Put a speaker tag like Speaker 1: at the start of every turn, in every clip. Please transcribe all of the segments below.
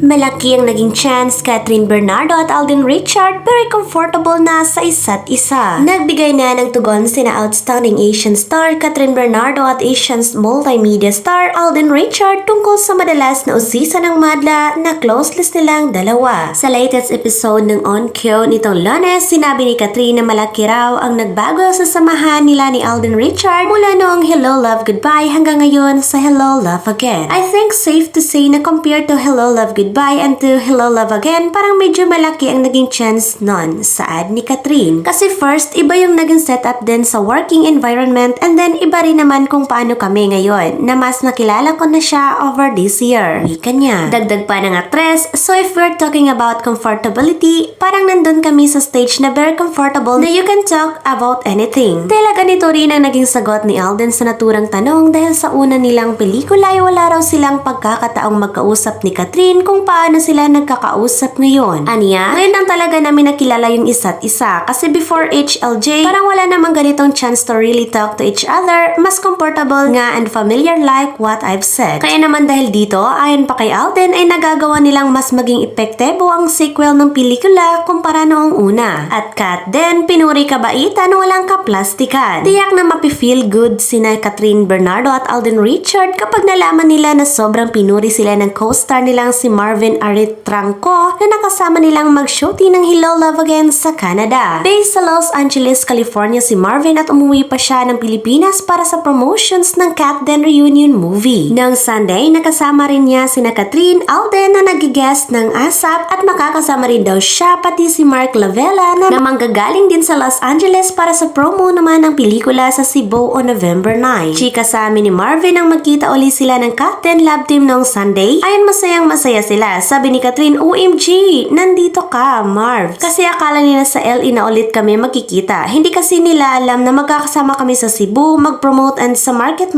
Speaker 1: Malaki ang naging chance Catherine Bernardo at Alden Richard very comfortable na sa isa't isa. Nagbigay na ng tugon sina outstanding Asian star Catherine Bernardo at Asian's multimedia star Alden Richard tungkol sa madalas na usisa ng madla na close list nilang dalawa. Sa latest episode ng On Cue nitong Lunes, sinabi ni Catherine na malaki raw ang nagbago sa samahan nila ni Alden Richard mula noong Hello Love Goodbye hanggang ngayon sa Hello Love Again. I think safe to say na compared to Hello Love Goodbye and to Hello Love Again, parang medyo malaki ang naging chance nun, saad ni Catherine. Kasi first, iba yung naging setup din sa working environment and then iba rin naman kung paano kami ngayon na mas nakilala ko na siya over this year. Ika niya. Dagdag pa ng actress, so if we're talking about comfortability, parang nandun kami sa stage na very comfortable na you can talk about anything. Dahil ganito rin ang naging sagot ni Alden sa naturang tanong dahil sa una nilang pelikula ay wala raw silang pagkakataong magkausap ni Catherine kung paano sila nagkakausap ngayon. Aniya, ngayon lang talaga namin nakilala yung isa't isa kasi before HLJ, parang wala namang ganitong chance to really talk to each other, mas comfortable nga and familiar like what I've said. Kaya naman dahil dito, ayon pa kay Alden ay nagagawa nilang mas maging epektibo ang sequel ng pelikula kumpara noong una. At Kat din, pinuri kabaitan walang kaplastikan. Tiyak na mapi-feel good sina Catherine Bernardo at Alden Richard kapag nalaman nila na sobrang pinuri sila ng co-star nilang si Marvin Aritranco na nakasama nilang mag-shooting ng Hello Love Again sa Canada. Based sa Los Angeles, California si Marvin at umuwi pa siya ng Pilipinas para sa promotions ng Cat Den reunion movie. Noong Sunday, nakasama rin niya sina Catherine, Alden na nag-guest ng ASAP at makakasama rin daw siya pati si Mark Lavella na manggagaling din sa Los Angeles para sa promo naman ng pelikula sa Cebu on November 9. Chika sa amin ni Marvin ang magkita uli sila ng Cat Den Love Team noong Sunday. Ayon masayang masaya sila. Sabi ni Catherine, OMG, nandito ka, Marv. Kasi akala nila sa LA na ulit kami magkikita. Hindi kasi nila alam na magkakasama kami sa Cebu, mag-promote and sa Market.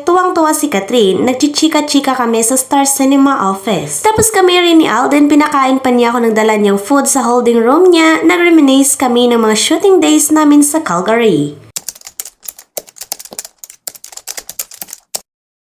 Speaker 1: Tuwang-tuwa si Catherine. Nagchichika-chika kami sa Star Cinema office. Tapos kami rin ni Alden, pinakain pa niya ako ng dala niyang food sa holding room niya. Nag-reminisce kami ng mga shooting days namin sa Calgary.